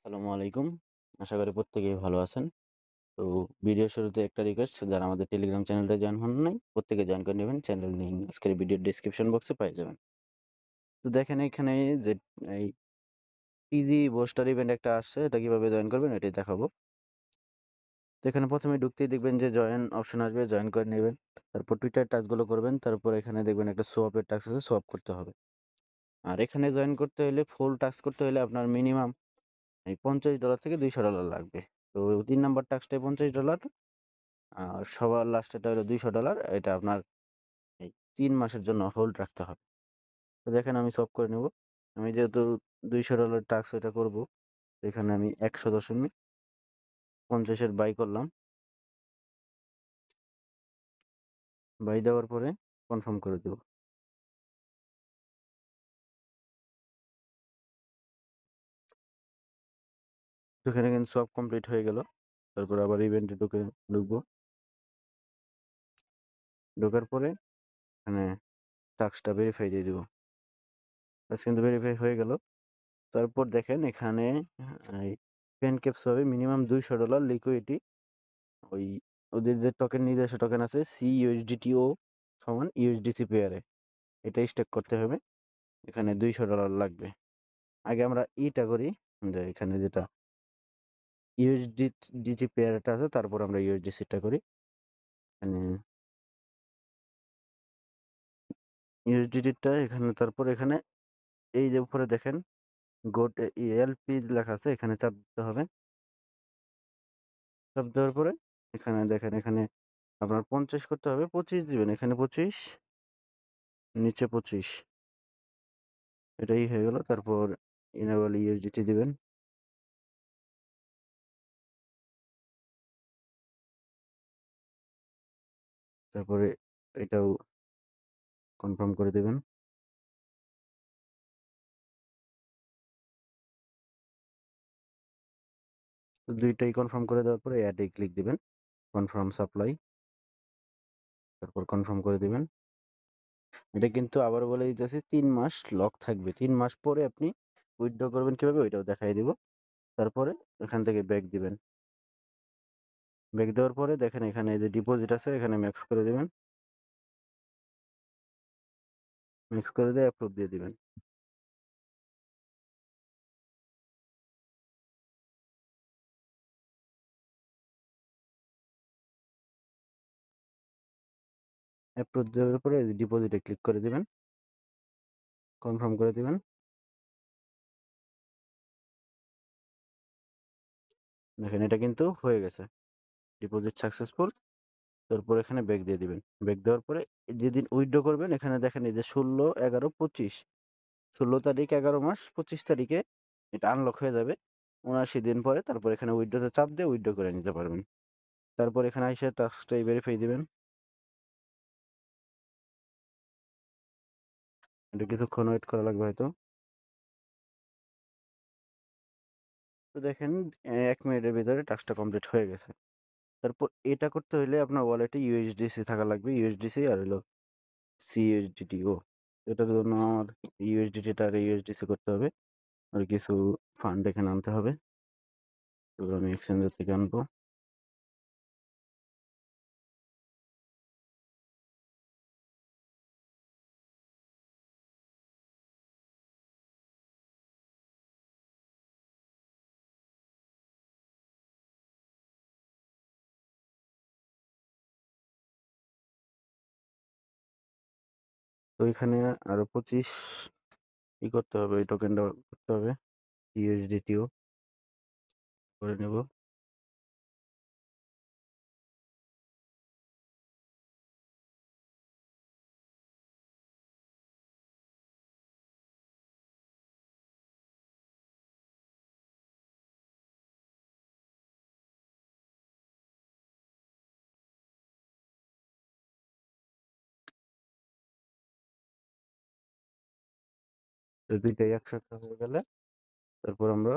আসসালামু আলাইকুম। আশা করি প্রত্যেকেই ভালো আছেন। তো ভিডিওর শুরুতে একটা রিকোয়েস্ট, যারা আমাদের টেলিগ্রাম চ্যানেলটা জয়েন হন নাই, প্রত্যেকে জয়েন করে নেবেন। চ্যানেল লিঙ্ক আজকের ভিডিওর ডেসক্রিপশন বক্সে পেয়ে যাবেন। তো দেখেন এখানে যে এই পিজি বুস্টার ইভেন্ট একটা আসছে, এটা কিভাবে জয়েন করবেন এটাই দেখাবো। তো এখানে প্রথমে ঢুকতেই দেখবেন যে জয়েন অপশন আসবে, জয়েন করে নেবেন। তারপর টুইটার টাস্কগুলো করবেন, তারপর এখানে দেখবেন একটা সোয়াপের টাস্ক আছে, সোয়াপ করতে হবে। আর এখানে জয়েন করতে হলে, ফুল টাস্ক করতে হলে আপনার মিনিমাম এই $50 থেকে $200 লাগবে। তো 3 নাম্বার টাস্কটাই $50, আর সবার লাস্টেরটা হলো $200। এটা আপনার এই 3 মাসের জন্য হোল্ড রাখতে হবে। তো দেখেন আমি সলভ করে নেব। আমি যেহেতু $200 টাস্ক এটা করব, এখানে আমি 100.50 এর বাই করলাম। বাই দেওয়ার পরে কনফার্ম করে দেব। তো এখানে কিন্তু সব কমপ্লিট হয়ে গেল। তারপর আবার ইভেন্টে ঢুকবো। ঢোকার পরে এখানে টাস্কটা ভেরিফাই দিয়ে দিব। টাস্ক কিন্তু ভেরিফাই হয়ে গেল। তারপর দেখেন এখানে এই পেন ক্যাপস হবে মিনিমাম $200 লিকুইডিটি। ওই ওদের যে টোকেন, নিজস্ব টোকেন আছে CUSDTO সমান USDC পেয়ারে, এটা স্টেক করতে হবে। এখানে $200 লাগবে। আগে আমরা ইটা করি, যে এখানে যেটা USDT পেয়ারটা আছে, তারপর আমরা USDCটা করি। এখানে USDTটা এখানে, তারপর এখানে এই যে উপরে দেখেন গোট ELP লেখা আছে, এখানে চাপ দিতে হবে। চাপ দেওয়ার পরে এখানে দেখেন, এখানে আপনার 50 করতে হবে, 25 দিবেন। এখানে 25, নিচে 25, এটাই হয়ে গেল। তারপর ইনেবল USDT দিবেন। তারপরে এটাও কনফার্ম করে দেবেন। তো দুইটাই কনফার্ম করে দেওয়ার পরে অ্যাডে ক্লিক দিবেন, কনফার্ম সাপ্লাই, তারপর কনফার্ম করে দিবেন। এটা কিন্তু আবার বলে দিতেছি 3 মাস লক থাকবে। 3 মাস পরে আপনি উইথড্র করবেন কিভাবে ওইটাও দেখাই দিব। তারপরে এখান থেকে ব্যাক দিবেন। ব্যাক দেওয়ার পরে দেখেন এখানে এই যে ডিপোজিট আছে, এখানে ম্যাক্স করে দিবেন। মিক্স করে দিয়ে অ্যাপ্রুভ দিয়ে দিবেন। অ্যাপ্রুভ দেওয়ার পরে ডিপোজিটে ক্লিক করে দিবেন, কনফার্ম করে দিবেন। দেখেন এটা কিন্তু হয়ে গেছে, ডিপোজিট সাকসেসফুল। তারপর এখানে ব্যাক দিয়ে দিবেন। ব্যাক দেওয়ার পরে যেদিন উইথড্র করবেন, এখানে দেখেন এই যে 16, 11, 25, 16 তারিখ 11 মাস, 25 তারিখে এটা আনলক হয়ে যাবে। 79 দিন পরে তারপর এখানে উইথড্রোতে চাপ দিয়ে উইথড্র করে নিতে পারবেন। তারপর এখানে এসে টাস্কটাই ভেরিফাই দিবেন। এটা কিছুক্ষণ ওয়েট করা লাগবে হয়তো। তো দেখেন 1 মিনিটের ভিতরে টাস্কটা কমপ্লিট হয়ে গেছে। তারপর এটা করতে হইলে আপনার ওয়ালেটে USDC থাকা লাগবে, USDC আর হলো CUSDTO। এটার জন্য আমার USDT আর USDC করতে হবে, আর কিছু ফান্ড এখানে আনতে হবে। তো আমি এক্সচেঞ্জার থেকে আনবো। তো এখানে আরো 25 করতে হবে, এই টোকেনটা করতে হবে। USDTO করে নেব। তো দুইটাই একসাথে হয়ে গেলে তারপর আমরা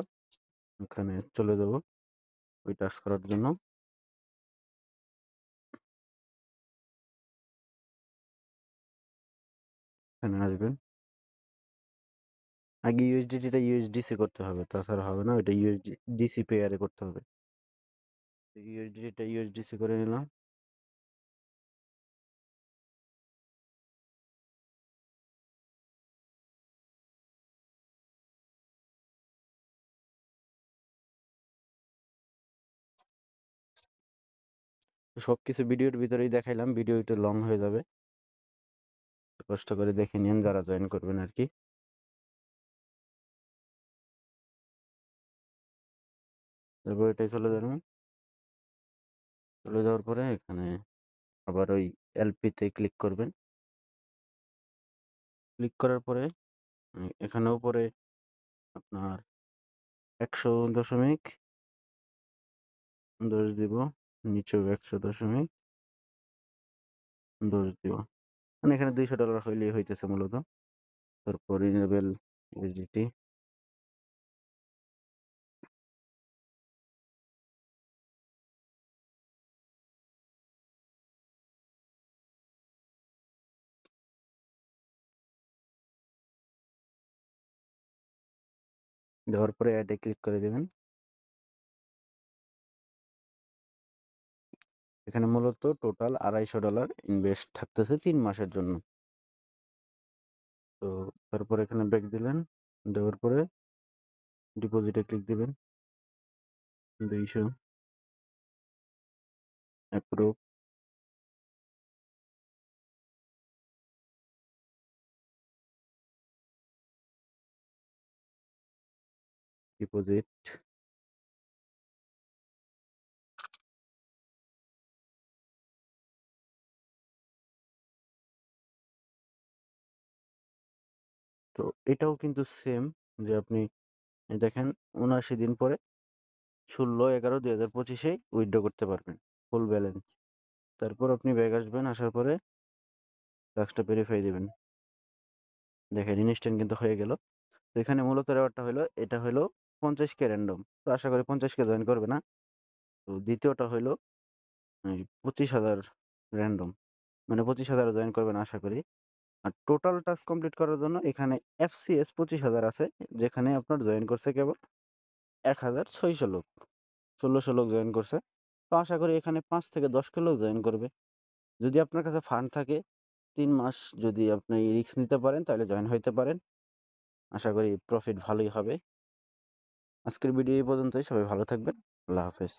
এখানে চলে যাব ওই টাস্ক করার জন্য। এখানে আসবেন, আগে ইউএসডিটিটা ইউএসডিসি করতে হবে, তাছাড়া হবে না। ওইটা ইউএসডিসি পেয়ারে করতে হবে। ইউএসডিটিটা ইউএসডিসি করে নিলাম। সবকিছু ভিডিওর ভিতরেই দেখাইলাম, ভিডিও একটু লং হয়ে যাবে, কষ্ট করে দেখে নিন যারা জয়েন করবেন আর কি। তারপর এটাই চলে যাবেন। চলে যাওয়ার পরে এখানে আবার ওই এলপিতে ক্লিক করবেন। ক্লিক করার পরে এখানে উপরে আপনার 100.10 দিব, নিচেও 100.10 দিব, মানে এখানে $200 হইলেই হইতেছে মূলত। তারপর রিনিউয়েবল ইউএসডিটি দেওয়ার পরে অ্যাডে ক্লিক করে দেবেন। এখানে মূলত টোটাল $250 ইনভেস্ট থাকতেছে 3 মাসের জন্য। তো তারপর এখানে ব্যাক দিলেন, দেওয়ার পরে ডিপোজিটে ক্লিক দিবেন। 200 অ্যাপ্রুভ। ডিপোজিট তো এটাও কিন্তু সেম, যে আপনি দেখেন 79 দিন পরে 16/11/2025 উইথড্র করতে পারবেন ফুল ব্যালেন্স। তারপর আপনি ব্যাক আসবেন, আসার পরে টাস্কটা ভেরিফাই দিবেন। দেখেন ইনস্ট্যান্ট কিন্তু হয়ে গেল। তো এখানে মূলত রেওয়ার্ডটা হলো, এটা হলো 50K র্যান্ডম। তো আশা করি 50K জয়েন করবে না। তো দ্বিতীয়টা হলো 25,000 র্যান্ডম, মানে 25,000 জয়েন করবেন আশা করি। আর টোটাল টাস্ক কমপ্লিট করার জন্য এখানে FCS 25,000 আছে, যেখানে আপনার জয়েন করছে কেবল 1,600 লোক, 1600 লোক জয়েন করছে। তো আশা করি এখানে 5 থেকে 10K লোক জয়েন করবে। যদি আপনার কাছে ফান্ড থাকে, 3 মাস যদি আপনি রিস্ক নিতে পারেন, তাহলে জয়েন হইতে পারেন। আশা করি প্রফিট ভালোই হবে। আজকের ভিডিও এই পর্যন্তই। সবাই ভালো থাকবেন। আল্লাহ হাফেজ।